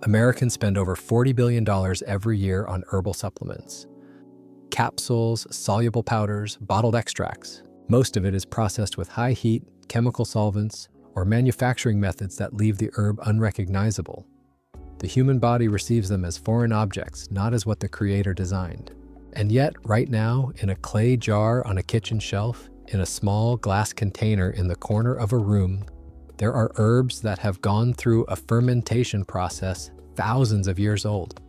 Americans spend over $40 billion every year on herbal supplements. Capsules, soluble powders, bottled extracts. Most of it is processed with high heat, chemical solvents, or manufacturing methods that leave the herb unrecognizable. The human body receives them as foreign objects, not as what the Creator designed. And yet, right now, in a clay jar on a kitchen shelf, in a small glass container in the corner of a room, there are herbs that have gone through a fermentation process thousands of years old.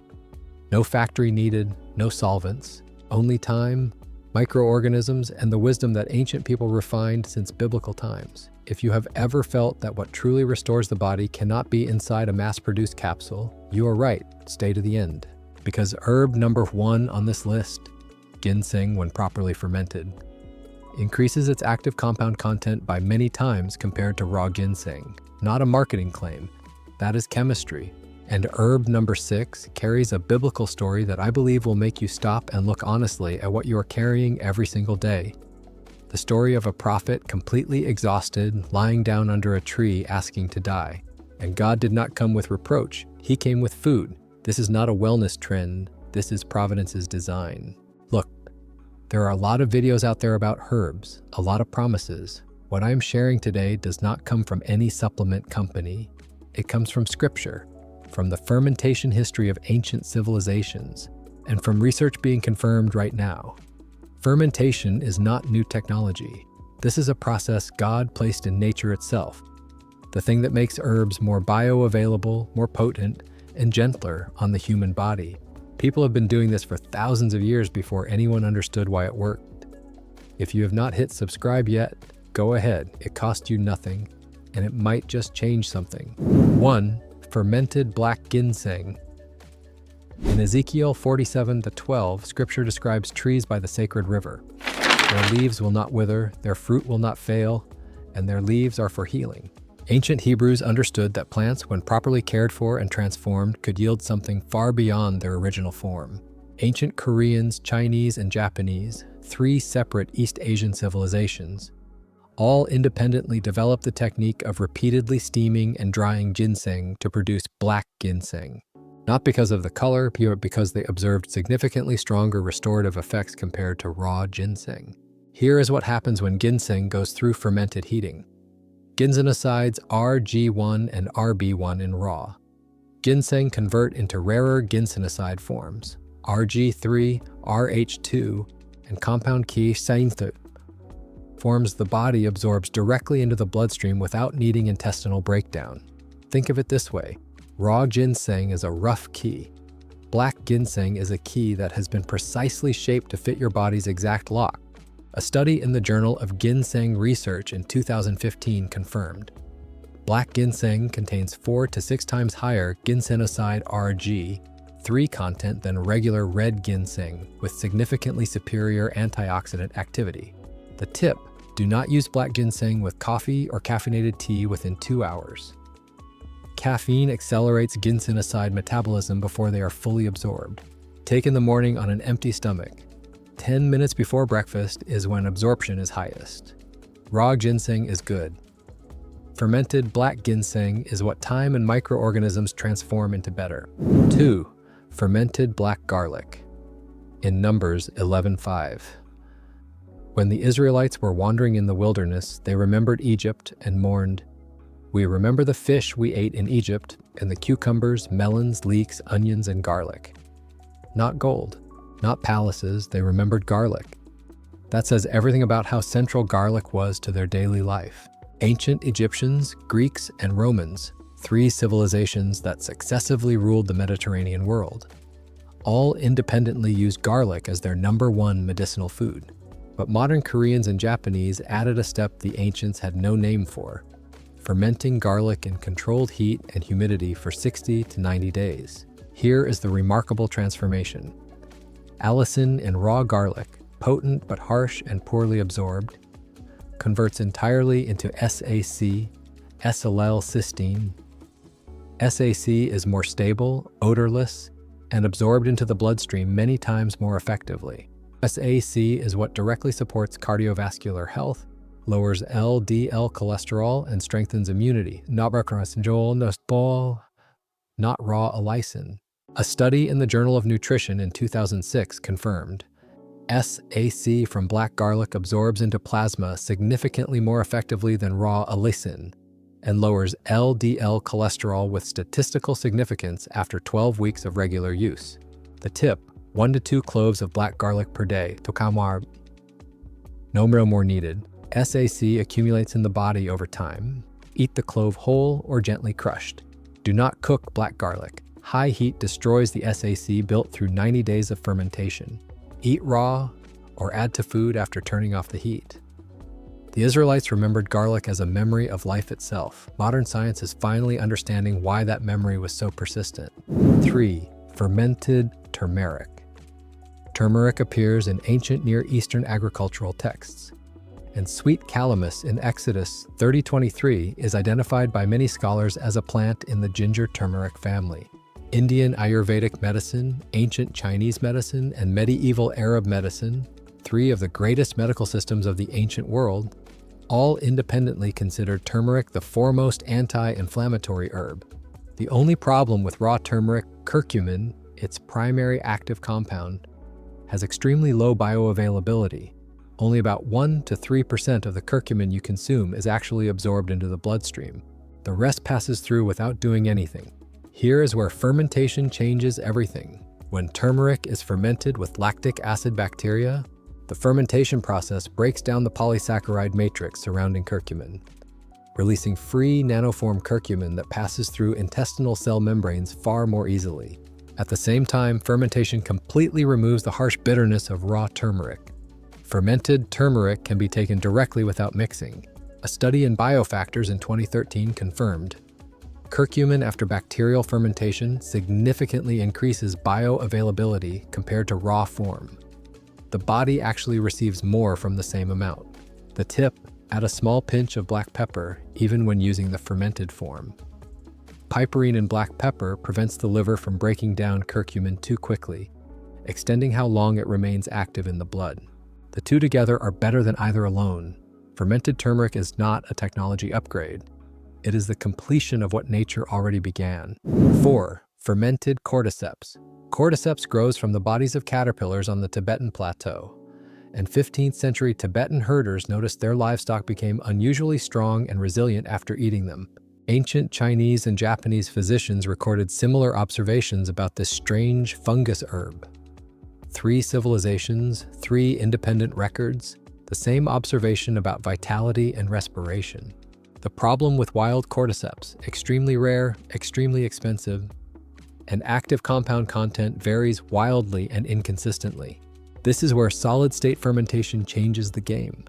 No factory needed, no solvents, only time, microorganisms, and the wisdom that ancient people refined since biblical times. If you have ever felt that what truly restores the body cannot be inside a mass-produced capsule, you are right, stay to the end. Because herb number 1 on this list, ginseng when properly fermented, increases its active compound content by many times compared to raw ginseng. Not a marketing claim, that is chemistry. And herb number 6 carries a biblical story that I believe will make you stop and look honestly at what you are carrying every single day. The story of a prophet completely exhausted, lying down under a tree asking to die. And God did not come with reproach, He came with food. This is not a wellness trend, this is Providence's design. Look, there are a lot of videos out there about herbs, a lot of promises. What I am sharing today does not come from any supplement company. It comes from Scripture, from the fermentation history of ancient civilizations, and from research being confirmed right now. Fermentation is not new technology. This is a process God placed in nature itself, the thing that makes herbs more bioavailable, more potent, and gentler on the human body. People have been doing this for thousands of years before anyone understood why it worked. If you have not hit subscribe yet, go ahead. It costs you nothing, and it might just change something. 1. Fermented black ginseng. In Ezekiel 47:12, Scripture describes trees by the sacred river. Their leaves will not wither, their fruit will not fail, and their leaves are for healing. Ancient Hebrews understood that plants, when properly cared for and transformed, could yield something far beyond their original form. Ancient Koreans, Chinese, and Japanese, 3 separate East Asian civilizations, all independently developed the technique of repeatedly steaming and drying ginseng to produce black ginseng. Not because of the color, but because they observed significantly stronger restorative effects compared to raw ginseng. Here is what happens when ginseng goes through fermented heating. Ginsenosides RG1 and RB1 in raw. Ginseng convert into rarer ginsenoside forms, RG3, RH2, and compound key sainthu. Forms the body absorbs directly into the bloodstream without needing intestinal breakdown. Think of it this way. Raw ginseng is a rough key. Black ginseng is a key that has been precisely shaped to fit your body's exact lock. A study in the Journal of Ginseng Research in 2015 confirmed. Black ginseng contains 4 to 6 times higher ginsenoside RG3 content than regular red ginseng, with significantly superior antioxidant activity. The tip: do not use black ginseng with coffee or caffeinated tea within 2 hours. Caffeine accelerates ginsenoside metabolism before they are fully absorbed. Take in the morning on an empty stomach. 10 minutes before breakfast is when absorption is highest. Raw ginseng is good. Fermented black ginseng is what time and microorganisms transform into better. 2. Fermented black garlic. In Numbers 11:5. When the Israelites were wandering in the wilderness, they remembered Egypt and mourned, "We remember the fish we ate in Egypt, and the cucumbers, melons, leeks, onions, and garlic." Not gold, not palaces, they remembered garlic. That says everything about how central garlic was to their daily life. Ancient Egyptians, Greeks, and Romans, 3 civilizations that successively ruled the Mediterranean world, all independently used garlic as their #1 medicinal food. But modern Koreans and Japanese added a step the ancients had no name for: fermenting garlic in controlled heat and humidity for 60 to 90 days. Here is the remarkable transformation. Allicin in raw garlic, potent but harsh and poorly absorbed, converts entirely into SAC, S-allylcysteine. SAC is more stable, odorless, and absorbed into the bloodstream many times more effectively. SAC is what directly supports cardiovascular health, lowers LDL cholesterol, and strengthens immunity. not raw allicin. A study in the Journal of Nutrition in 2006 confirmed SAC from black garlic absorbs into plasma significantly more effectively than raw allicin and lowers LDL cholesterol with statistical significance after 12 weeks of regular use. The tip: 1 to 2 cloves of black garlic per day. No more needed. SAC accumulates in the body over time. Eat the clove whole or gently crushed. Do not cook black garlic. High heat destroys the SAC built through 90 days of fermentation. Eat raw or add to food after turning off the heat. The Israelites remembered garlic as a memory of life itself. Modern science is finally understanding why that memory was so persistent. 3. Fermented turmeric. Turmeric appears in ancient Near Eastern agricultural texts, and sweet calamus in Exodus 30:23 is identified by many scholars as a plant in the ginger turmeric family. Indian Ayurvedic medicine, ancient Chinese medicine, and medieval Arab medicine, 3 of the greatest medical systems of the ancient world, all independently considered turmeric the foremost anti-inflammatory herb. The only problem with raw turmeric, curcumin, its primary active compound, has extremely low bioavailability. Only about 1 to 3% of the curcumin you consume is actually absorbed into the bloodstream. The rest passes through without doing anything. Here is where fermentation changes everything. When turmeric is fermented with lactic acid bacteria, the fermentation process breaks down the polysaccharide matrix surrounding curcumin, releasing free nanoform curcumin that passes through intestinal cell membranes far more easily. At the same time, fermentation completely removes the harsh bitterness of raw turmeric. Fermented turmeric can be taken directly without mixing. A study in Biofactors in 2013 confirmed curcumin after bacterial fermentation significantly increases bioavailability compared to raw form. The body actually receives more from the same amount. The tip: add a small pinch of black pepper even when using the fermented form. Piperine in black pepper prevents the liver from breaking down curcumin too quickly, extending how long it remains active in the blood. The two together are better than either alone. Fermented turmeric is not a technology upgrade. It is the completion of what nature already began. 4. Fermented cordyceps. Cordyceps grows from the bodies of caterpillars on the Tibetan plateau, and 15th century Tibetan herders noticed their livestock became unusually strong and resilient after eating them. Ancient Chinese and Japanese physicians recorded similar observations about this strange fungus herb. 3 civilizations, 3 independent records, the same observation about vitality and respiration. The problem with wild cordyceps: extremely rare, extremely expensive, and active compound content varies wildly and inconsistently. This is where solid-state fermentation changes the game.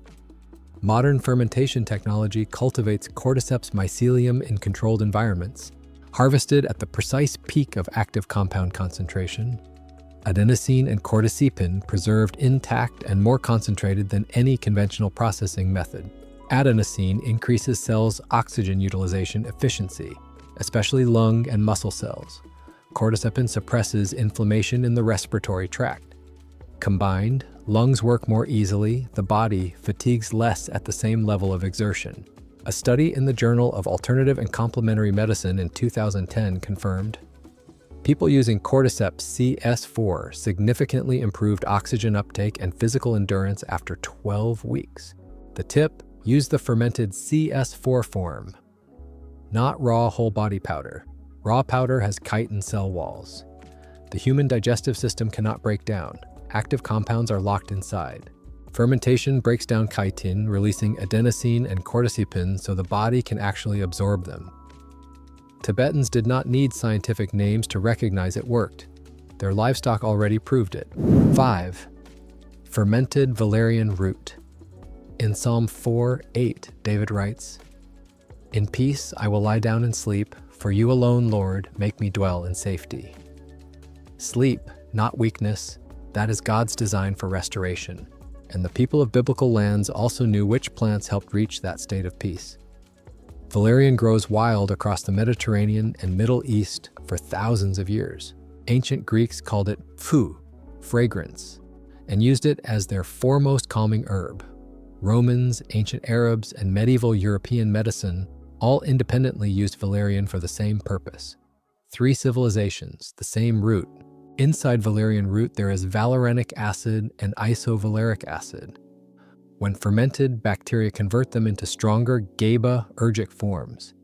Modern fermentation technology cultivates cordyceps mycelium in controlled environments, harvested at the precise peak of active compound concentration. Adenosine and cordycepin preserved intact and more concentrated than any conventional processing method. Adenosine increases cells' oxygen utilization efficiency, especially lung and muscle cells. Cordycepin suppresses inflammation in the respiratory tract. Combined, lungs work more easily, the body fatigues less at the same level of exertion. A study in the Journal of Alternative and Complementary Medicine in 2010 confirmed people using cordyceps CS4 significantly improved oxygen uptake and physical endurance after 12 weeks. The tip: use the fermented CS4 form, not raw whole body powder. Raw powder has chitin cell walls. The human digestive system cannot break down. Active compounds are locked inside. Fermentation breaks down chitin, releasing adenosine and cordycepin so the body can actually absorb them. Tibetans did not need scientific names to recognize it worked. Their livestock already proved it. 5. Fermented valerian root. In Psalm 4:8, David writes, "In peace I will lie down and sleep, for you alone, Lord, make me dwell in safety." Sleep, not weakness, that is God's design for restoration. And the people of biblical lands also knew which plants helped reach that state of peace. Valerian grows wild across the Mediterranean and Middle East for thousands of years. Ancient Greeks called it fragrance, and used it as their foremost calming herb. Romans, ancient Arabs, and medieval European medicine all independently used valerian for the same purpose. Three civilizations, the same root. Inside valerian root, there is valerianic acid and isovaleric acid. When fermented, bacteria convert them into stronger GABA-ergic forms,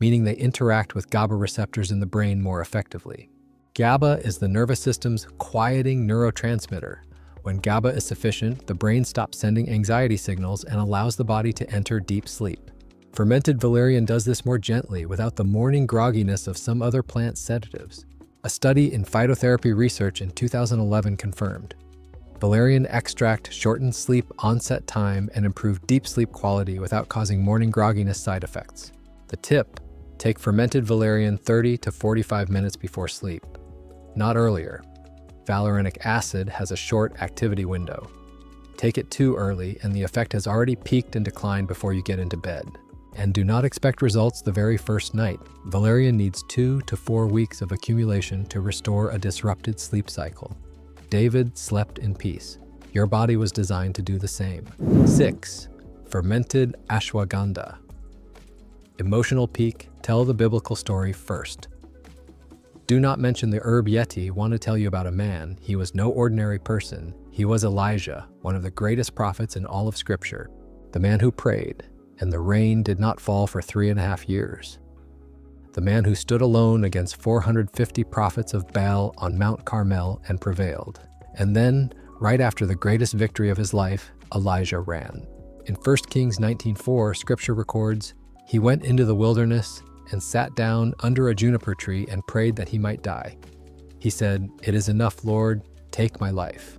meaning they interact with GABA receptors in the brain more effectively. GABA is the nervous system's quieting neurotransmitter. When GABA is sufficient, the brain stops sending anxiety signals and allows the body to enter deep sleep. Fermented valerian does this more gently, without the morning grogginess of some other plant sedatives. A study in phytotherapy research in 2011 confirmed. Valerian extract shortened sleep onset time and improved deep sleep quality without causing morning grogginess side effects. The tip: take fermented valerian 30 to 45 minutes before sleep, not earlier. Valerianic acid has a short activity window. Take it too early and the effect has already peaked and declined before you get into bed. And do not expect results the very first night. Valerian needs 2 to 4 weeks of accumulation to restore a disrupted sleep cycle. David slept in peace. Your body was designed to do the same. 6. Fermented ashwagandha. Emotional peak: tell the biblical story first. Do not mention the herb Yeti. Want to tell you about a man. He was no ordinary person. He was Elijah, one of the greatest prophets in all of Scripture. The man who prayed, and the rain did not fall for 3.5 years. The man who stood alone against 450 prophets of Baal on Mount Carmel and prevailed. And then, right after the greatest victory of his life, Elijah ran. In 1 Kings 19:4, Scripture records, he went into the wilderness and sat down under a juniper tree and prayed that he might die. He said, "It is enough, Lord, take my life."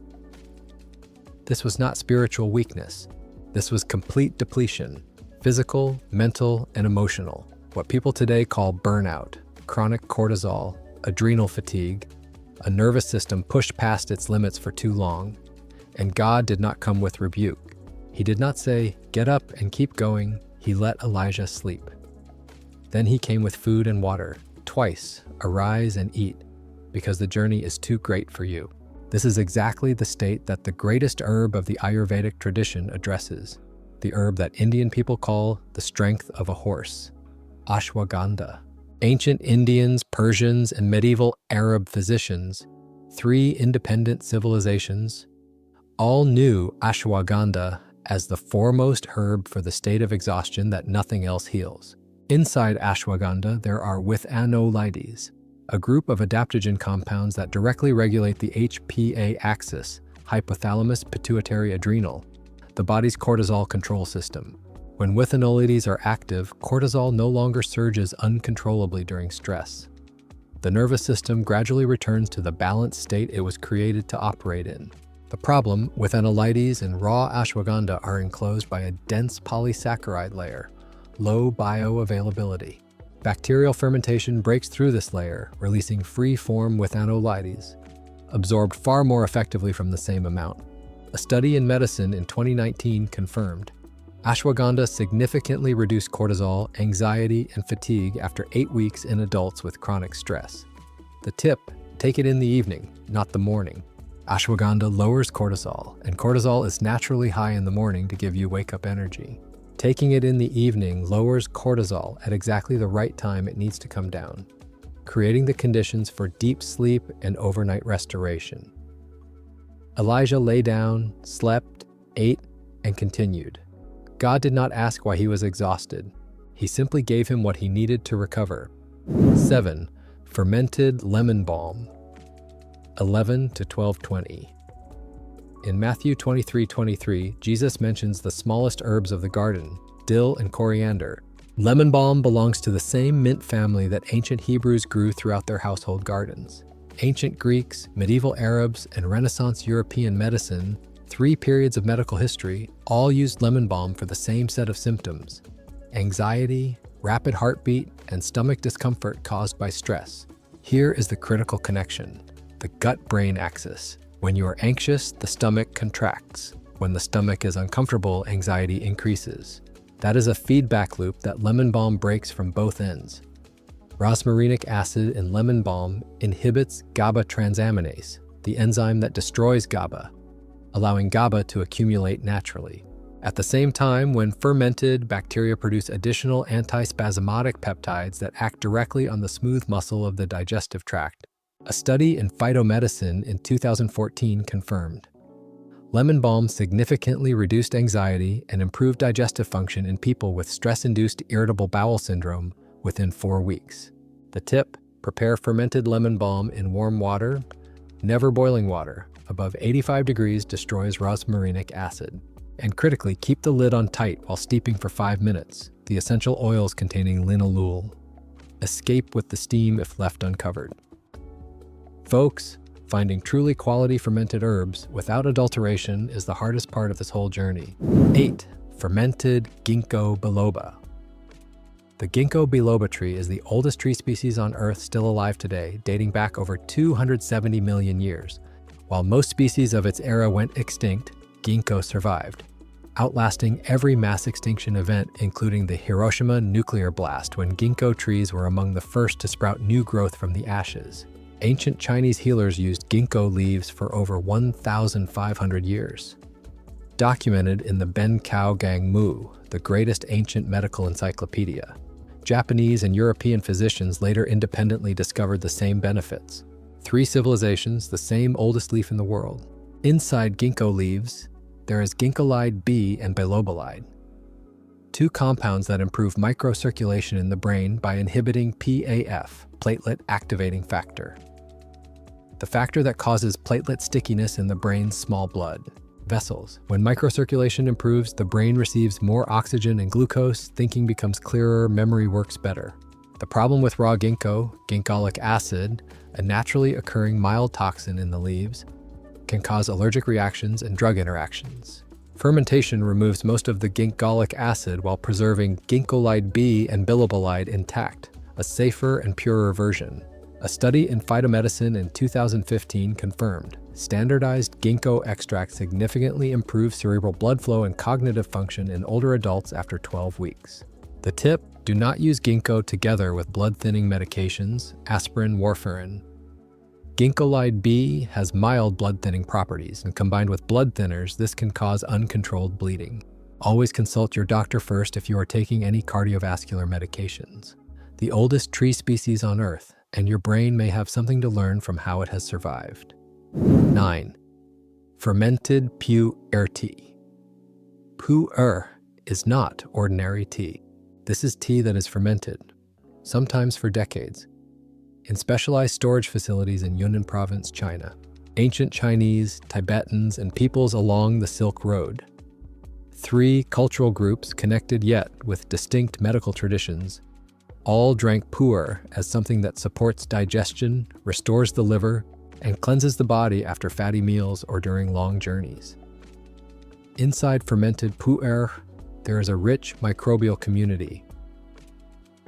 This was not spiritual weakness. This was complete depletion. Physical, mental, and emotional. What people today call burnout, chronic cortisol, adrenal fatigue, a nervous system pushed past its limits for too long. And God did not come with rebuke. He did not say, "Get up and keep going." He let Elijah sleep. Then he came with food and water. Twice, arise and eat, because the journey is too great for you. This is exactly the state that the greatest herb of the Ayurvedic tradition addresses. The herb that Indian people call the strength of a horse, ashwagandha. Ancient Indians, Persians, and medieval Arab physicians, 3 independent civilizations, all knew ashwagandha as the foremost herb for the state of exhaustion that nothing else heals. Inside ashwagandha, there are withanolides, a group of adaptogen compounds that directly regulate the HPA axis, hypothalamus pituitary adrenal, the body's cortisol control system. When withanolides are active, cortisol no longer surges uncontrollably during stress. The nervous system gradually returns to the balanced state it was created to operate in. The problem: withanolides and raw ashwagandha are enclosed by a dense polysaccharide layer, low bioavailability. Bacterial fermentation breaks through this layer, releasing free-form withanolides, absorbed far more effectively from the same amount. A study in Medicine in 2019 confirmed ashwagandha significantly reduced cortisol, anxiety, and fatigue after 8 weeks in adults with chronic stress. The tip: take it in the evening, not the morning. Ashwagandha lowers cortisol, and cortisol is naturally high in the morning to give you wake-up energy. Taking it in the evening lowers cortisol at exactly the right time it needs to come down, creating the conditions for deep sleep and overnight restoration. Elijah lay down, slept, ate, and continued. God did not ask why he was exhausted. He simply gave him what he needed to recover. 7. Fermented lemon balm. 11 to 12:20. In Matthew 23:23, Jesus mentions the smallest herbs of the garden, dill and coriander. Lemon balm belongs to the same mint family that ancient Hebrews grew throughout their household gardens. Ancient Greeks, medieval Arabs, and Renaissance European medicine, 3 periods of medical history, all used lemon balm for the same set of symptoms: anxiety, rapid heartbeat, and stomach discomfort caused by stress. Here is the critical connection: the gut-brain axis. When you are anxious, the stomach contracts. When the stomach is uncomfortable, anxiety increases. That is a feedback loop that lemon balm breaks from both ends. Rosmarinic acid in lemon balm inhibits GABA transaminase, the enzyme that destroys GABA, allowing GABA to accumulate naturally. At the same time, when fermented, bacteria produce additional antispasmodic peptides that act directly on the smooth muscle of the digestive tract. A study in phytomedicine in 2014 confirmed. Lemon balm significantly reduced anxiety and improved digestive function in people with stress-induced irritable bowel syndrome within 4 weeks. The tip: prepare fermented lemon balm in warm water. Never boiling water. Above 85 degrees destroys rosmarinic acid. And critically, keep the lid on tight while steeping for 5 minutes. The essential oils containing linalool escape with the steam if left uncovered. Folks, finding truly quality fermented herbs without adulteration is the hardest part of this whole journey. 8. Fermented ginkgo biloba. The ginkgo biloba tree is the oldest tree species on Earth still alive today, dating back over 270 million years. While most species of its era went extinct, ginkgo survived, outlasting every mass extinction event, including the Hiroshima nuclear blast, when ginkgo trees were among the first to sprout new growth from the ashes. Ancient Chinese healers used ginkgo leaves for over 1,500 years. Documented in the Ben Cao Gang Mu, the greatest ancient medical encyclopedia. Japanese and European physicians later independently discovered the same benefits. 3 civilizations, the same oldest leaf in the world. Inside ginkgo leaves, there is ginkolide B and bilobalide, 2 compounds that improve microcirculation in the brain by inhibiting PAF, platelet activating factor, the factor that causes platelet stickiness in the brain's small blood vessels. When microcirculation improves, the brain receives more oxygen and glucose, thinking becomes clearer, memory works better. The problem with raw ginkgo, ginkgolic acid, a naturally occurring mild toxin in the leaves, can cause allergic reactions and drug interactions. Fermentation removes most of the ginkgolic acid while preserving ginkolide B and bilobalide intact, a safer and purer version. A study in phytomedicine in 2015 confirmed standardized ginkgo extract significantly improves cerebral blood flow and cognitive function in older adults after 12 weeks. The tip: do not use ginkgo together with blood-thinning medications, aspirin, warfarin. Ginkolide B has mild blood-thinning properties, and combined with blood thinners, this can cause uncontrolled bleeding. Always consult your doctor first if you are taking any cardiovascular medications. The oldest tree species on Earth, and your brain may have something to learn from how it has survived. 9. Fermented pu'er tea. Pu'er is not ordinary tea. This is tea that is fermented, sometimes for decades, in specialized storage facilities in Yunnan Province, China. Ancient Chinese, Tibetans, and peoples along the Silk Road. 3 cultural groups connected yet with distinct medical traditions all drank pu'er as something that supports digestion, restores the liver, and cleanses the body after fatty meals or during long journeys. Inside fermented pu'er, there is a rich microbial community,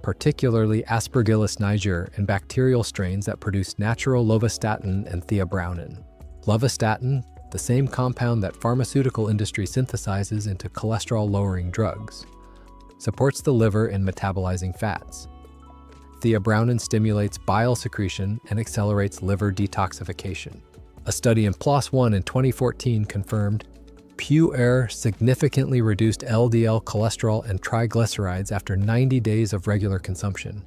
particularly Aspergillus niger and bacterial strains that produce natural lovastatin and theobromine. Lovastatin, the same compound that pharmaceutical industry synthesizes into cholesterol-lowering drugs, supports the liver in metabolizing fats. Theobromine stimulates bile secretion and accelerates liver detoxification. A study in PLOS One in 2014 confirmed pu'er significantly reduced LDL cholesterol and triglycerides after 90 days of regular consumption,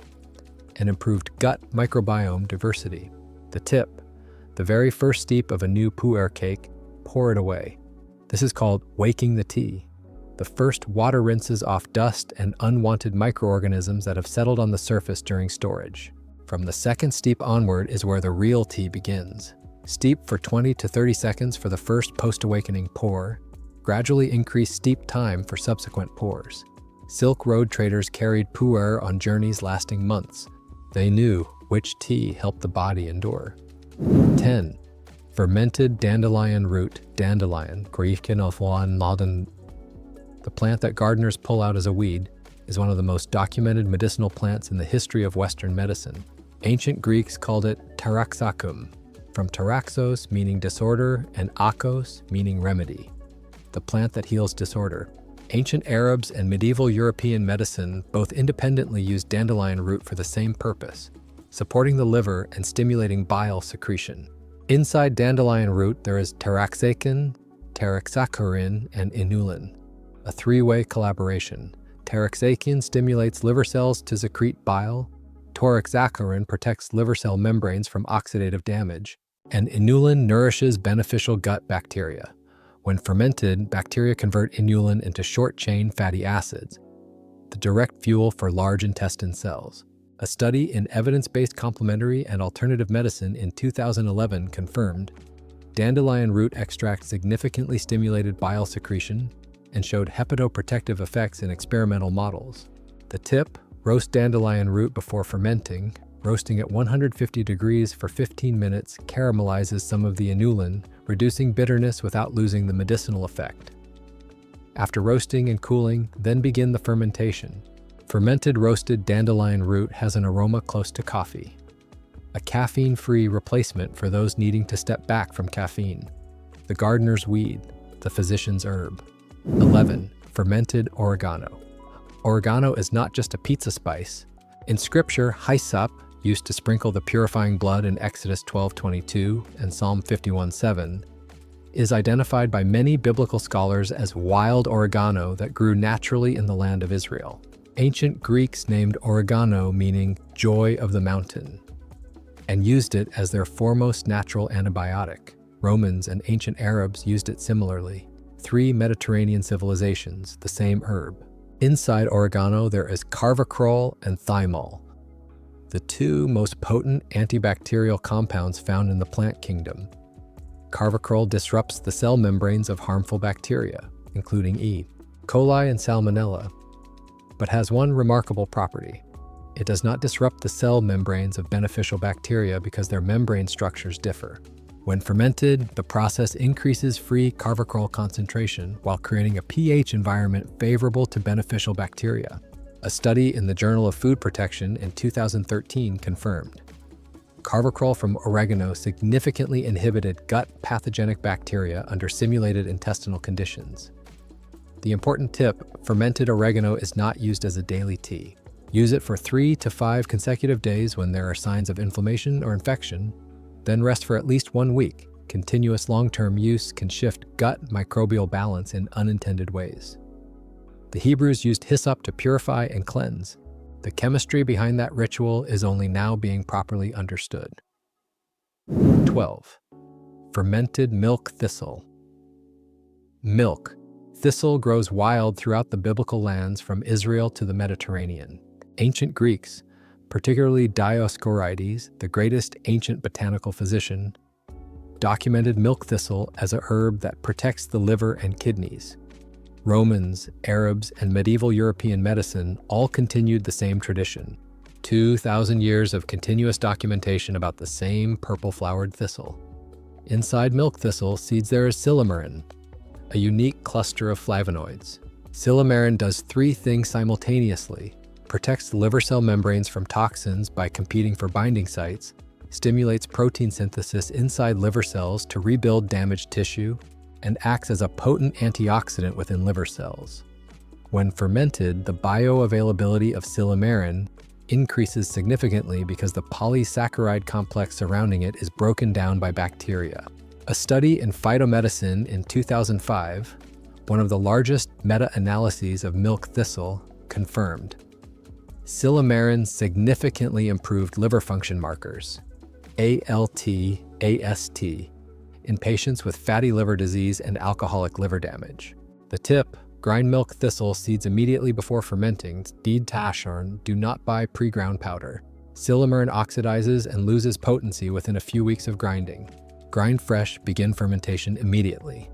and improved gut microbiome diversity. The tip: the very first steep of a new pu'er cake, pour it away. This is called waking the tea. The first water rinses off dust and unwanted microorganisms that have settled on the surface during storage. From the second steep onward is where the real tea begins. Steep for 20 to 30 seconds for the first post-awakening pour. Gradually increase steep time for subsequent pours. Silk Road traders carried pu'er on journeys lasting months. They knew which tea helped the body endure. 10. Fermented dandelion root. Dandelion, the plant that gardeners pull out as a weed, is one of the most documented medicinal plants in the history of Western medicine. Ancient Greeks called it taraxacum, from taraxos meaning disorder and akos meaning remedy, the plant that heals disorder. Ancient Arabs and medieval European medicine both independently used dandelion root for the same purpose, supporting the liver and stimulating bile secretion. Inside dandelion root there is taraxacin, taraxacorin, and inulin, a three-way collaboration. Taraxacin stimulates liver cells to secrete bile, toroxacarin protects liver cell membranes from oxidative damage, and inulin nourishes beneficial gut bacteria. When fermented, bacteria convert inulin into short-chain fatty acids, the direct fuel for large intestine cells. A study in evidence-based complementary and alternative medicine in 2011 confirmed dandelion root extract significantly stimulated bile secretion and showed hepatoprotective effects in experimental models. The tip: roast dandelion root before fermenting. Roasting at 150 degrees for 15 minutes caramelizes some of the inulin, reducing bitterness without losing the medicinal effect. After roasting and cooling, then begin the fermentation. Fermented roasted dandelion root has an aroma close to coffee, a caffeine-free replacement for those needing to step back from caffeine. The gardener's weed, the physician's herb. 11. Fermented oregano. Oregano is not just a pizza spice. In scripture, hyssop, used to sprinkle the purifying blood in Exodus 12:22 and Psalm 51:7, is identified by many biblical scholars as wild oregano that grew naturally in the land of Israel. Ancient Greeks named oregano meaning joy of the mountain and used it as their foremost natural antibiotic. Romans and ancient Arabs used it similarly. 3 Mediterranean civilizations, the same herb. Inside oregano, there is carvacrol and thymol, the 2 most potent antibacterial compounds found in the plant kingdom. Carvacrol disrupts the cell membranes of harmful bacteria, including E. coli and Salmonella, but has one remarkable property. It does not disrupt the cell membranes of beneficial bacteria because their membrane structures differ. When fermented, the process increases free carvacrol concentration while creating a pH environment favorable to beneficial bacteria. A study in the Journal of Food Protection in 2013 confirmed carvacrol from oregano significantly inhibited gut pathogenic bacteria under simulated intestinal conditions. The important tip: fermented oregano is not used as a daily tea. Use it for 3 to 5 consecutive days when there are signs of inflammation or infection, then rest for at least 1 week. Continuous long-term use can shift gut microbial balance in unintended ways. The Hebrews used hyssop to purify and cleanse. The chemistry behind that ritual is only now being properly understood. 12. Fermented milk thistle. Milk thistle grows wild throughout the biblical lands from Israel to the Mediterranean. Ancient Greeks, particularly Dioscorides, the greatest ancient botanical physician, documented milk thistle as a herb that protects the liver and kidneys. Romans, Arabs, and medieval European medicine all continued the same tradition. 2,000 years of continuous documentation about the same purple-flowered thistle. Inside milk thistle seeds there is silymarin, a unique cluster of flavonoids. Silymarin does 3 things simultaneously: protects the liver cell membranes from toxins by competing for binding sites, stimulates protein synthesis inside liver cells to rebuild damaged tissue, and acts as a potent antioxidant within liver cells. When fermented, the bioavailability of silymarin increases significantly because the polysaccharide complex surrounding it is broken down by bacteria. A study in Phytomedicine in 2005, one of the largest meta-analyses of milk thistle, confirmed silymarin significantly improved liver function markers, ALT, AST, in patients with fatty liver disease and alcoholic liver damage. The tip: grind milk thistle seeds immediately before fermenting. Deed Tashorn, do not buy pre-ground powder. Silymarin oxidizes and loses potency within a few weeks of grinding. Grind fresh, begin fermentation immediately.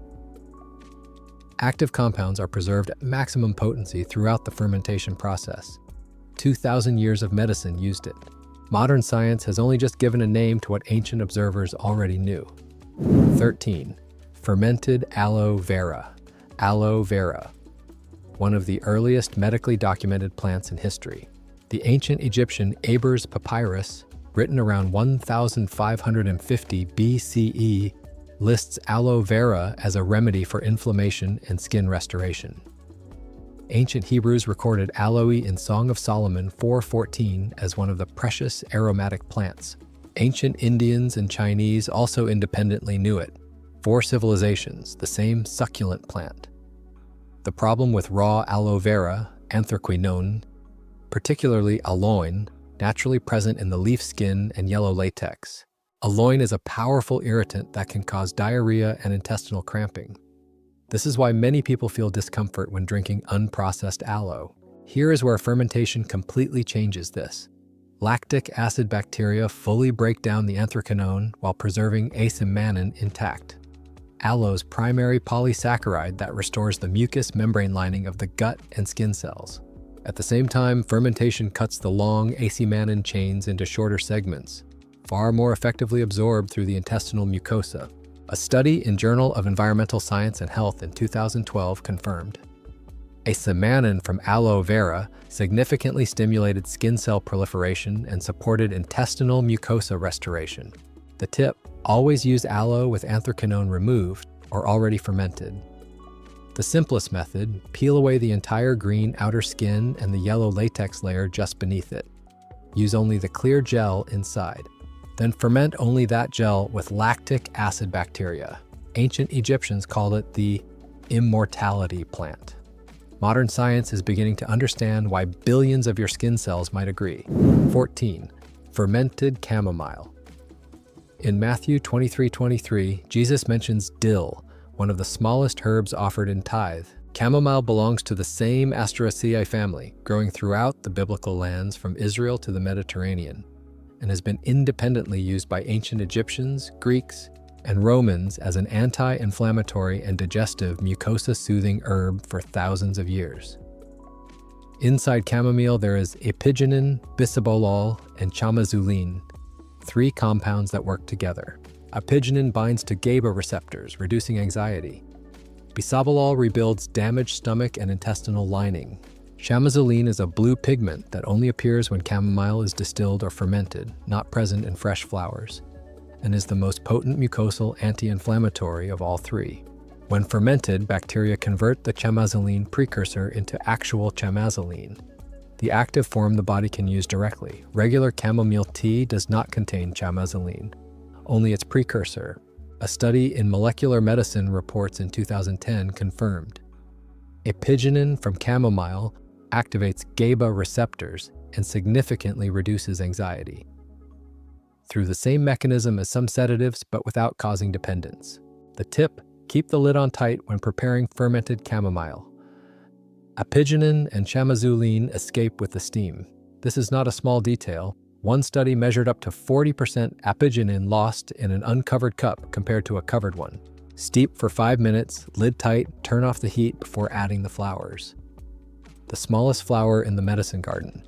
Active compounds are preserved at maximum potency throughout the fermentation process. 2,000 years of medicine used it. Modern science has only just given a name to what ancient observers already knew. 13. Fermented aloe vera. Aloe vera, one of the earliest medically documented plants in history. The ancient Egyptian Eber's papyrus, written around 1550 BCE, lists aloe vera as a remedy for inflammation and skin restoration. Ancient Hebrews recorded aloe in Song of Solomon 4:14 as one of the precious aromatic plants. Ancient Indians and Chinese also independently knew it. 4 civilizations, the same succulent plant. The problem with raw aloe vera, anthraquinone, particularly aloin, naturally present in the leaf skin and yellow latex. Aloin is a powerful irritant that can cause diarrhea and intestinal cramping. This is why many people feel discomfort when drinking unprocessed aloe. Here is where fermentation completely changes this. Lactic acid bacteria fully break down the anthraquinone while preserving asamannin intact. Aloe's primary polysaccharide that restores the mucous membrane lining of the gut and skin cells. At the same time, fermentation cuts the long asamannin chains into shorter segments, far more effectively absorbed through the intestinal mucosa. A study in Journal of Environmental Science and Health in 2012 confirmed. Asamannin from aloe vera significantly stimulated skin cell proliferation and supported intestinal mucosa restoration. The tip: always use aloe with anthraquinone removed or already fermented. The simplest method: peel away the entire green outer skin and the yellow latex layer just beneath it. Use only the clear gel inside. Then ferment only that gel with lactic acid bacteria. Ancient Egyptians called it the immortality plant. Modern science is beginning to understand why billions of your skin cells might agree. 14. Fermented chamomile. In Matthew 23:23, Jesus mentions dill, one of the smallest herbs offered in tithe. Chamomile belongs to the same Asteraceae family, growing throughout the biblical lands from Israel to the Mediterranean, and has been independently used by ancient Egyptians, Greeks, and Romans as an anti-inflammatory and digestive mucosa-soothing herb for thousands of years. Inside chamomile, there is apigenin, bisabolol, and chamazoline, three compounds that work together. Apigenin binds to GABA receptors, reducing anxiety. Bisabolol rebuilds damaged stomach and intestinal lining. Chamazoline is a blue pigment that only appears when chamomile is distilled or fermented, not present in fresh flowers, and is the most potent mucosal anti-inflammatory of all three. When fermented, bacteria convert the chamazoline precursor into actual chamazoline, the active form the body can use directly. Regular chamomile tea does not contain chamazoline, only its precursor. A study in Molecular Medicine reports in 2010 confirmed. Apigenin from chamomile activates GABA receptors and significantly reduces anxiety, through the same mechanism as some sedatives but without causing dependence. The tip: keep the lid on tight when preparing fermented chamomile. Apigenin and chamazoline escape with the steam. This is not a small detail. One study measured up to 40% apigenin lost in an uncovered cup compared to a covered one. Steep for 5 minutes, lid tight, turn off the heat before adding the flowers. The smallest flower in the medicine garden,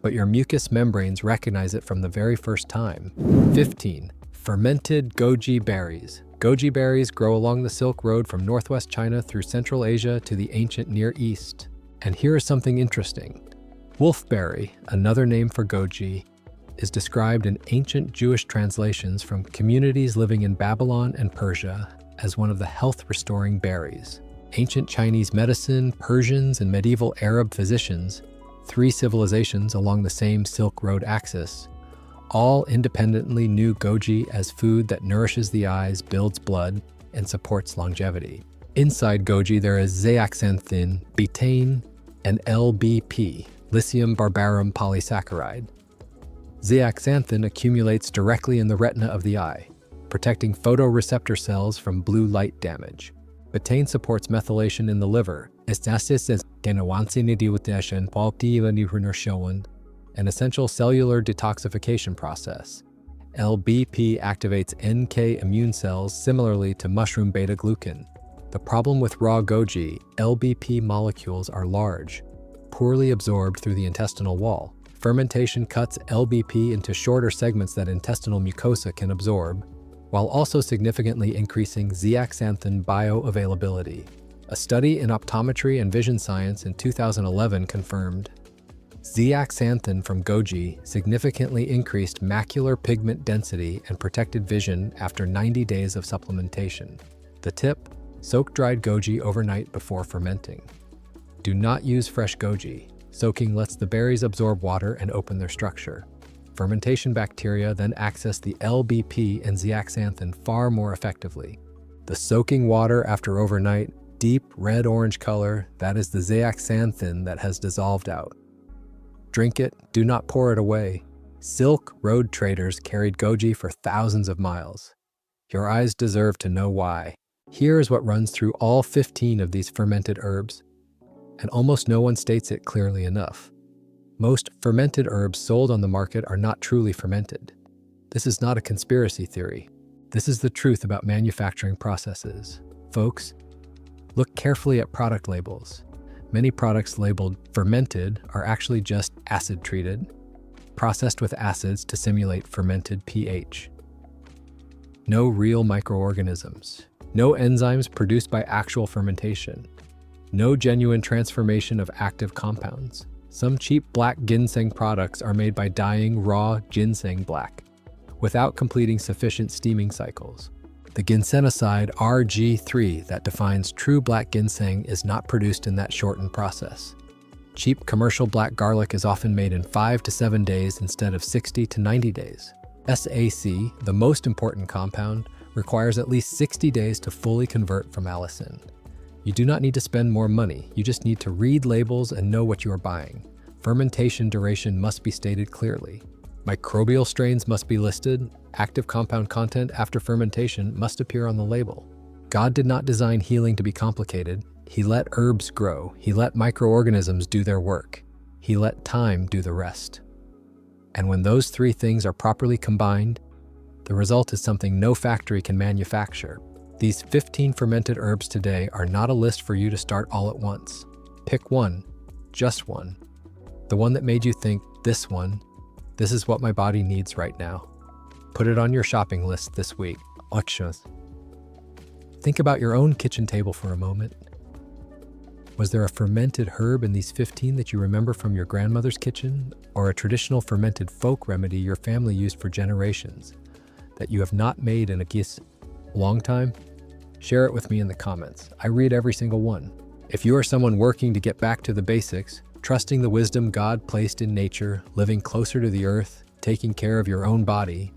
but your mucous membranes recognize it from the very first time. 15. Fermented goji berries. Goji berries grow along the Silk Road from northwest China through Central Asia to the ancient Near East. And here is something interesting. Wolfberry, another name for goji, is described in ancient Jewish translations from communities living in Babylon and Persia as one of the health-restoring berries. Ancient Chinese medicine, Persians, and medieval Arab physicians, three civilizations along the same Silk Road axis, all independently knew goji as food that nourishes the eyes, builds blood, and supports longevity. Inside goji there is zeaxanthin, betaine, and LBP, lithium barbarum polysaccharide. Zeaxanthin accumulates directly in the retina of the eye, protecting photoreceptor cells from blue light damage. Betaine supports methylation in the liver, an essential cellular detoxification process. LBP activates NK immune cells similarly to mushroom beta-glucan. The problem with raw goji: LBP molecules are large, poorly absorbed through the intestinal wall. Fermentation cuts LBP into shorter segments that intestinal mucosa can absorb, while also significantly increasing zeaxanthin bioavailability. A study in optometry and vision science in 2011 confirmed zeaxanthin from goji significantly increased macular pigment density and protected vision after 90 days of supplementation. The tip: soak dried goji overnight before fermenting. Do not use fresh goji. Soaking lets the berries absorb water and open their structure. Fermentation bacteria then access the LBP and zeaxanthin far more effectively. The soaking water after overnight deep red-orange color, that is the zeaxanthin that has dissolved out. Drink it, do not pour it away. Silk road traders carried goji for thousands of miles. Your eyes deserve to know why. Here is what runs through all 15 of these fermented herbs, and almost no one states it clearly enough. Most fermented herbs sold on the market are not truly fermented. This is not a conspiracy theory. This is the truth about manufacturing processes. Folks, look carefully at product labels. Many products labeled fermented are actually just acid-treated, processed with acids to simulate fermented pH. No real microorganisms. No enzymes produced by actual fermentation. No genuine transformation of active compounds. Some cheap black ginseng products are made by dyeing raw ginseng black, without completing sufficient steaming cycles. The ginsenoside RG3 that defines true black ginseng is not produced in that shortened process. Cheap commercial black garlic is often made in 5 to 7 days instead of 60 to 90 days. SAC, the most important compound, requires at least 60 days to fully convert from allicin. You do not need to spend more money, you just need to read labels and know what you are buying. Fermentation duration must be stated clearly. Microbial strains must be listed. Active compound content after fermentation must appear on the label. God did not design healing to be complicated. He let herbs grow. He let microorganisms do their work. He let time do the rest. And when those three things are properly combined, the result is something no factory can manufacture. These 15 fermented herbs today are not a list for you to start all at once. Pick one, just one. The one that made you think, this is what my body needs right now. Put it on your shopping list this week. Think about your own kitchen table for a moment. Was there a fermented herb in these 15 that you remember from your grandmother's kitchen, or a traditional fermented folk remedy your family used for generations that you have not made in a long time? Share it with me in the comments. I read every single one. If you are someone working to get back to the basics, trusting the wisdom God placed in nature, living closer to the earth, taking care of your own body,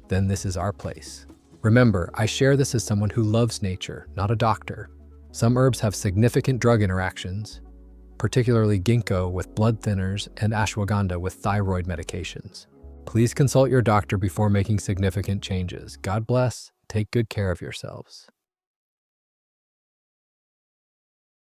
then this is our place. Remember, I share this as someone who loves nature, not a doctor. Some herbs have significant drug interactions, particularly ginkgo with blood thinners and ashwagandha with thyroid medications. Please consult your doctor before making significant changes. God bless. Take good care of yourselves.